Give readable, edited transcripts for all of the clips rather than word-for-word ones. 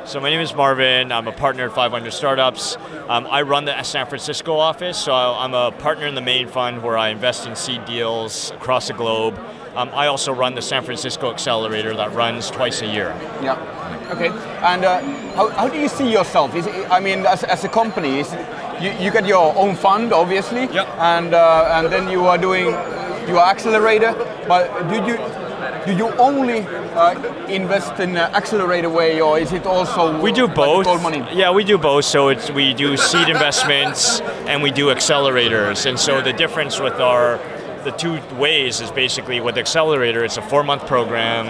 So my name is Marvin. I'm a partner at 500 Startups. I run the San Francisco office, so I'm a partner in the main fund where I invest in seed deals across the globe. I also run the San Francisco accelerator that runs twice a year. Yeah. Okay. And how do you see yourself? As a company, you get your own fund, obviously, yep. And then you are doing your accelerator. But do you only invest in accelerator way, or is it also we do both? Like money? Yeah, we do both. So we do seed investments and we do accelerators. And so the difference with the two ways is basically with accelerator, it's a 4-month program.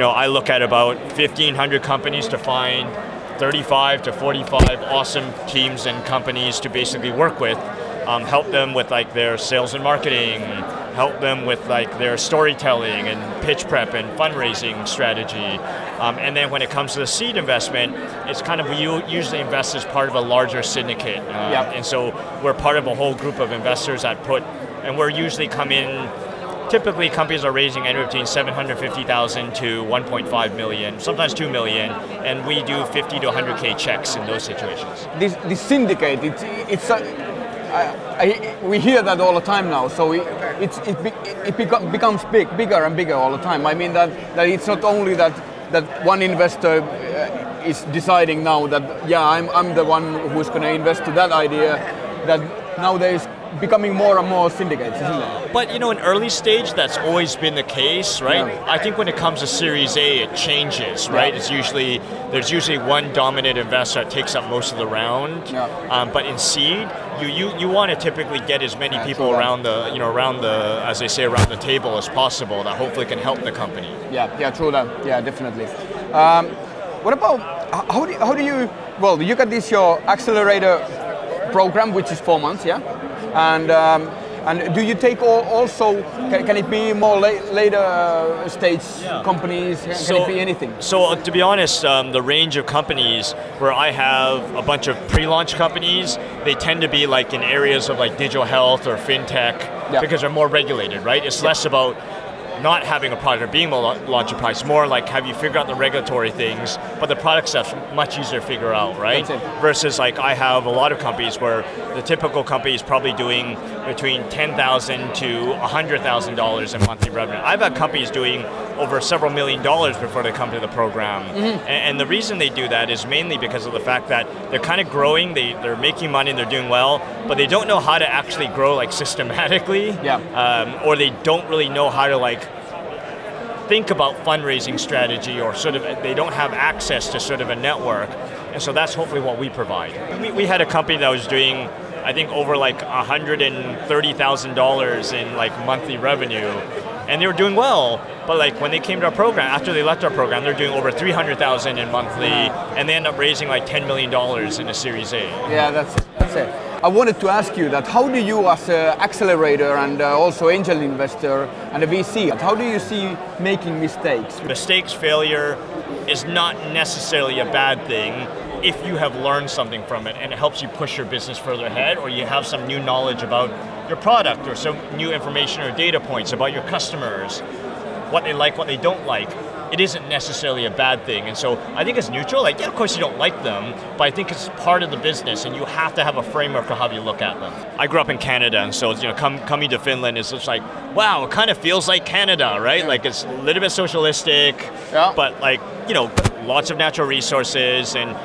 I look at about 1,500 companies to find 35 to 45 awesome teams and companies to basically work with, help them with like their sales and marketing, help them with like their storytelling and pitch prep and fundraising strategy. And then when it comes to the seed investment, it's kind of, we usually invest as part of a larger syndicate. Yep. And so we're part of a whole group of investors that and we're usually typically companies are raising anywhere between 750,000 to 1.5 million, sometimes 2 million, and we do 50 to 100K checks in those situations. This syndicate, we hear that all the time now, so it becomes bigger and bigger all the time. I mean that it's not only that one investor is deciding now that, yeah, I'm the one who's going to invest to that idea, that now there is becoming more and more syndicates, isn't it? But in early stage, that's always been the case, right? Yeah. I think when it comes to Series A, it changes, right? Yeah. There's usually one dominant investor that takes up most of the round. Yeah. But in seed, you want to typically get as many people around the, as they say, around the table as possible that hopefully can help the company. Yeah, true that. Yeah, definitely. What about how do you? Well, you got this your accelerator program, which is 4 months, yeah. And do you take also? Can it be more later stage companies? Can it be anything? So to be honest, the range of companies where I have a bunch of pre-launch companies, they tend to be like in areas of like digital health or fintech because they're more regulated, right? It's less about not having a product or being launch a product. It's more like, have you figured out the regulatory things, but the product stuff's much easier to figure out, right? Versus like I have a lot of companies where the typical company is probably doing between $10,000 to $100,000 in monthly revenue. I've had companies doing over several $1 million before they come to the program. Mm-hmm. And the reason they do that is mainly because of the fact that they're kind of growing, they're making money, they're doing well, but they don't know how to actually grow like systematically, or they don't really know how to like think about fundraising strategy, or sort of they don't have access to sort of a network. And so that's hopefully what we provide. We had a company that was doing, I think, over like $130,000 in like monthly revenue, and they were doing well, but like when they came to our program, after they left our program, they're doing over $300,000 in monthly, and they end up raising like $10 million in a Series A. Yeah, that's it. I wanted to ask you that, how do you as an accelerator and also angel investor and a VC, how do you see making mistakes? Mistakes, failure is not necessarily a bad thing if you have learned something from it and it helps you push your business further ahead, or you have some new knowledge about your product or some new information or data points about your customers, what they like, what they don't like. It isn't necessarily a bad thing. And so I think it's neutral. Like, yeah, of course you don't like them, but I think it's part of the business and you have to have a framework for how you look at them. I grew up in Canada, and so coming to Finland is just like, wow, it kind of feels like Canada, right? Yeah. Like it's a little bit socialistic, but like, lots of natural resources, and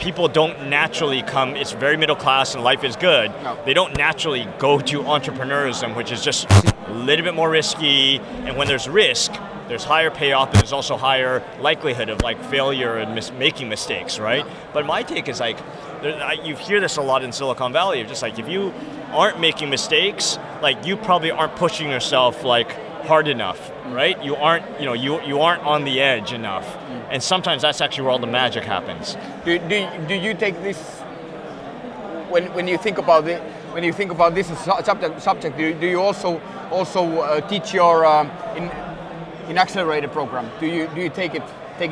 people don't naturally come, it's very middle class and life is good. No. They don't naturally go to entrepreneurism, which is just a little bit more risky, and when there's risk, there's higher payoff, but there's also higher likelihood of like failure and making mistakes, right? But my take is like, you hear this a lot in Silicon Valley, of just like, if you aren't making mistakes, like you probably aren't pushing yourself like hard enough, right? You aren't, you aren't on the edge enough. And sometimes that's actually where all the magic happens. Do you take this, when you think about it, when you think about this subject, do you also teach your in accelerator program? Do you take it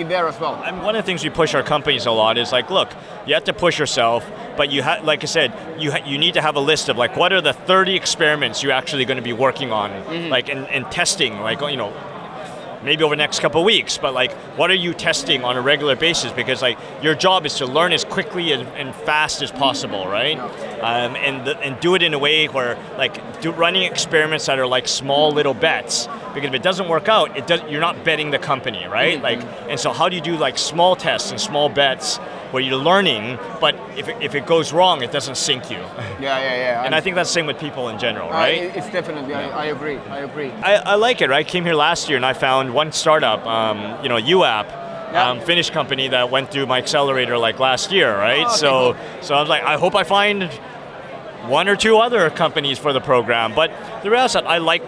there as well? I mean, one of the things we push our companies a lot is like, look, you have to push yourself, but like I said, you need to have a list of like, what are the 30 experiments you're actually going to be working on, like and testing, like maybe over the next couple of weeks, but like, what are you testing on a regular basis? Because like, your job is to learn as quickly and fast as possible, right? And do it in a way where like, running experiments that are like small little bets, because if it doesn't work out, you're not betting the company, right? Like, and so how do you do like small tests and small bets where you're learning, but if it goes wrong, it doesn't sink you. Yeah. And I think that's the same with people in general, right? It's definitely, I agree. I like it, right? I came here last year and I found one startup, UApp, Finnish company that went through my accelerator like last year, right? Oh, so I was like, I hope I find one or two other companies for the program. But the reality is that I like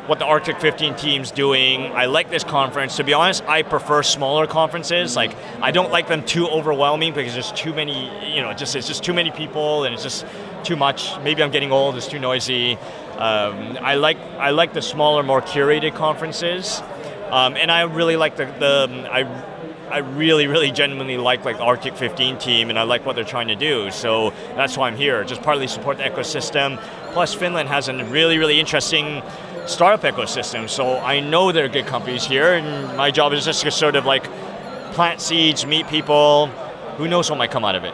what the Arctic15 team's doing. I like this conference. To be honest, I prefer smaller conferences. Like, I don't like them too overwhelming because there's too many, it's just too many people and it's just too much. Maybe I'm getting old, it's too noisy. I like the smaller, more curated conferences. And I really like I really genuinely like the Arctic15 team, and I like what they're trying to do. So that's why I'm here. Just partly support the ecosystem. Plus, Finland has a really interesting startup ecosystem. So I know there are good companies here, and my job is just to sort of like plant seeds, meet people. Who knows what might come out of it?